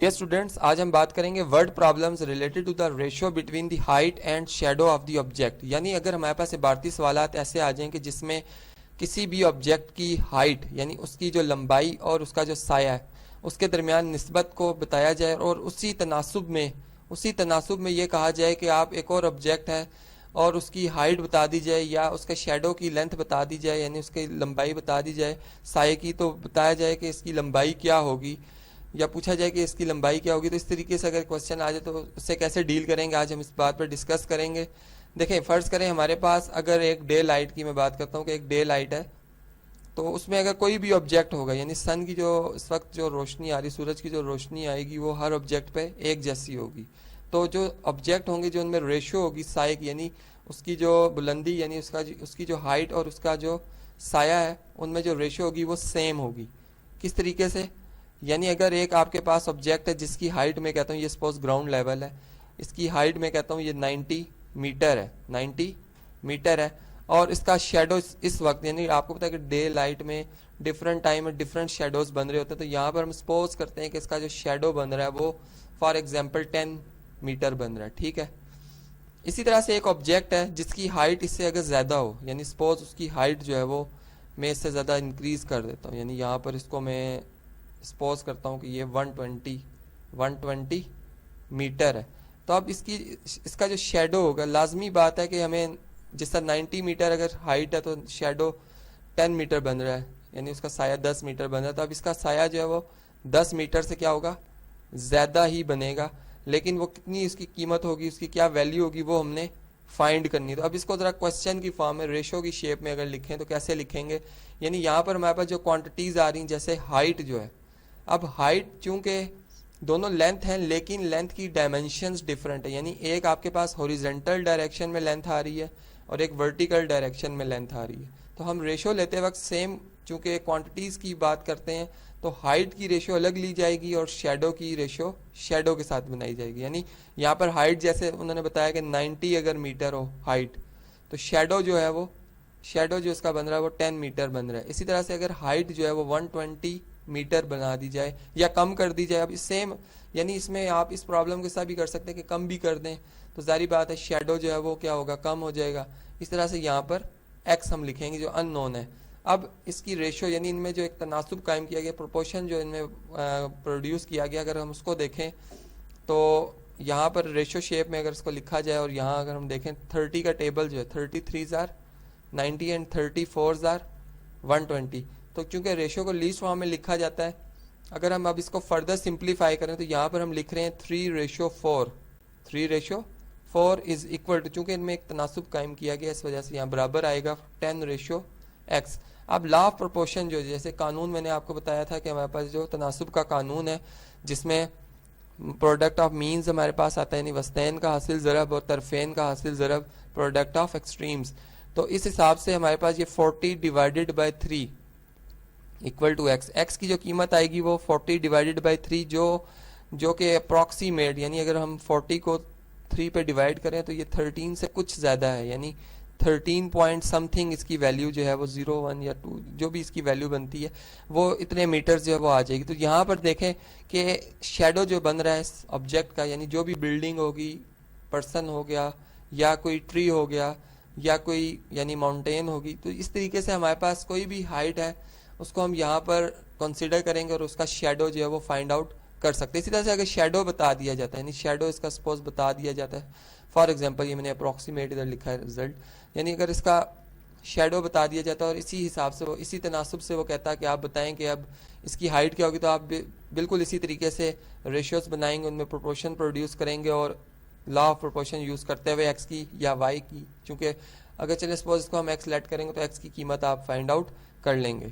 یہ اسٹوڈینٹس آج ہم بات کریں گے word problems related to the ratio between the height and shadow of the object. یعنی اگر ہمارے پاس عبارتی سوالات ایسے آ جائیں کہ جس میں کسی بھی آبجیکٹ کی ہائٹ یعنی اس کی جو لمبائی اور اس کا جو سایہ ہے اس کے درمیان نسبت کو بتایا جائے اور اسی تناسب میں یہ کہا جائے کہ آپ ایک اور آبجیکٹ ہے اور اس کی ہائٹ بتا دی جائے یا اس کے شیڈو کی لینتھ بتا دی جائے یعنی اس کی لمبائی بتا دی جائے سائے کی، تو بتایا جائے کہ اس کی لمبائی کیا ہوگی یا پوچھا جائے کہ اس کی لمبائی کیا ہوگی. تو اس طریقے سے اگر کوشچن آ جائے تو اس سے کیسے ڈیل کریں گے آج ہم اس بات پر ڈسکس کریں گے. دیکھیں فرض کریں ہمارے پاس اگر ایک ڈے لائٹ کی میں بات کرتا ہوں کہ ایک ڈے لائٹ ہے تو اس میں اگر کوئی بھی آبجیکٹ ہوگا یعنی سن کی جو اس وقت جو روشنی آ رہی سورج کی جو روشنی آئے گی وہ ہر آبجیکٹ پہ ایک جیسی ہوگی. تو جو آبجیکٹ ہوں گے جو ان میں ریشو ہوگی سائے کی یعنی اس کی جو بلندی یعنی اس کی جو ہائٹ اور اس کا جو سایہ ہے ان میں جو ریشو ہوگی وہ سیم ہوگی. کس طریقے سے؟ یعنی اگر ایک آپ کے پاس آبجیکٹ ہے جس کی ہائٹ میں کہتا ہوں یہ سپوز گراؤنڈ لیول ہے، اس کی ہائٹ میں کہتا ہوں یہ 90 میٹر ہے 90 میٹر ہے اور اس کا شیڈو اس وقت یعنی آپ کو پتا ہے کہ ڈے لائٹ میں ڈفرینٹ ٹائم میں ڈفرینٹ شیڈوز بن رہے ہوتے ہیں. تو یہاں پر ہم سپوز کرتے ہیں کہ اس کا جو شیڈو بن رہا ہے وہ فار ایگزامپل 10 میٹر بن رہا ہے. ٹھیک ہے. اسی طرح سے ایک آبجیکٹ ہے جس کی ہائٹ اس سے اگر زیادہ ہو یعنی سپوز اس کی ہائٹ جو ہے وہ میں اس سے زیادہ انکریز کر دیتا ہوں یعنی یہاں پر اس کو میں سپوز کرتا ہوں کہ یہ 120 میٹر ہے. تو اب اس کا جو شیڈو ہوگا لازمی بات ہے کہ ہمیں جس طرح 90 میٹر اگر ہائٹ ہے تو شیڈو 10 میٹر بن رہا ہے یعنی اس کا سایہ 10 میٹر بن رہا ہے. تو اب اس کا سایہ جو ہے وہ 10 میٹر سے کیا ہوگا زیادہ ہی بنے گا، لیکن وہ کتنی اس کی قیمت ہوگی اس کی کیا ویلیو ہوگی وہ ہم نے فائنڈ کرنی. تو اب اس کو ذرا کوشچن کی فارم میں ریشو کی شیپ میں اگر لکھیں تو کیسے لکھیں گے؟ یعنی یہاں پر ہمارے پاس جو کوانٹیٹیز آ رہی ہیں جیسے ہائٹ جو ہے، اب ہائٹ چونکہ دونوں لینتھ ہیں لیکن لینتھ کی ڈائمنشنز ڈیفرنٹ ہے یعنی ایک آپ کے پاس ہاریزونٹل ڈائریکشن میں لینتھ آ رہی ہے اور ایک ورٹیکل ڈائریکشن میں لینتھ آ رہی ہے. تو ہم ریشو لیتے وقت سیم چونکہ کوانٹیٹیز کی بات کرتے ہیں تو ہائٹ کی ریشو الگ لی جائے گی اور شیڈو کی ریشو شیڈو کے ساتھ بنائی جائے گی. یعنی یہاں پر ہائٹ جیسے انہوں نے بتایا کہ 90 اگر میٹر ہو ہائٹ تو شیڈو جو ہے وہ شیڈو جو اس کا بن رہا ہے وہ 10 میٹر بن رہا ہے. اسی طرح سے اگر ہائٹ جو ہے وہ 120 میٹر بنا دی جائے یا کم کر دی جائے، اب سیم یعنی اس میں آپ اس پرابلم کے ساتھ بھی کر سکتے ہیں کہ کم بھی کر دیں تو ظاہری بات ہے شیڈو جو ہے وہ کیا ہوگا کم ہو جائے گا. اس طرح سے یہاں پر ایکس ہم لکھیں گے جو ان نون ہے. اب اس کی ریشو یعنی ان میں جو ایک تناسب قائم کیا گیا پروپورشن جو ان میں پروڈیوس کیا گیا اگر ہم اس کو دیکھیں تو یہاں پر ریشو شیپ میں اگر اس کو لکھا جائے اور یہاں اگر ہم دیکھیں 30 کا ٹیبل جو ہے 33 are 90 اینڈ 34 are 120. تو چونکہ ریشو کو لیسٹ فارم میں لکھا جاتا ہے اگر ہم اب اس کو فردر سمپلیفائی کریں تو یہاں پر ہم لکھ رہے ہیں 3:4 از اکول ٹو، چونکہ ان میں ایک تناسب قائم کیا گیا اس وجہ سے یہاں برابر آئے گا 10:x. اب لا آف پروپورشن جو جیسے قانون میں نے آپ کو بتایا تھا کہ ہمارے پاس جو تناسب کا قانون ہے جس میں پروڈکٹ آف مینز ہمارے پاس آتا ہے یعنی وسطین کا حاصل ضرب اور طرفین کا حاصل ضرب پروڈکٹ آف ایکسٹریمز. تو اس حساب سے ہمارے پاس یہ 40/3 اکول ٹو ایکس. ایکس کی جو قیمت آئے گی وہ 40/3 جو کہ اپروکسیمیٹ یعنی اگر ہم 40 کو 3 پہ ڈیوائڈ کریں تو یہ 13 سے کچھ زیادہ ہے یعنی 13 پوائنٹ سم تھنگ اس کی ویلیو جو ہے وہ 0 1 یا 2 جو بھی اس کی ویلیو بنتی ہے وہ اتنے میٹر جو ہے وہ آ جائے گی. تو یہاں پر دیکھیں کہ شیڈو جو بن رہا ہے اس آبجیکٹ کا یعنی جو بھی بلڈنگ ہوگی پرسن ہو گیا یا کوئی ٹری ہو گیا یا کوئی یعنی ماؤنٹین ہوگی، تو اس طریقے سے ہمارے پاس کوئی بھی ہائٹ ہے اس کو ہم یہاں پر کنسیڈر کریں گے اور اس کا شیڈو جو ہے وہ فائنڈ آؤٹ کر سکتے ہیں. اسی طرح سے اگر شیڈو بتا دیا جاتا ہے یعنی شیڈو اس کا سپوز بتا دیا جاتا ہے فار ایگزامپل یہ میں نے اپروکسیمیٹ ادھر لکھا ہے رزلٹ، یعنی اگر اس کا شیڈو بتا دیا جاتا ہے اور اسی حساب سے وہ اسی تناسب سے وہ کہتا ہے کہ آپ بتائیں کہ اب اس کی ہائٹ کیا ہوگی، تو آپ بالکل اسی طریقے سے ریشیوز بنائیں گے ان میں پروپورشن پروڈیوس کریں گے اور لا آف پروپورشن یوز کرتے ہوئے ایکس کی یا وائی کی، چونکہ اگر چلے سپوز اس کو ہم ایکس لیٹ کریں گے تو ایکس کی قیمت آپ فائنڈ آؤٹ کر لیں گے.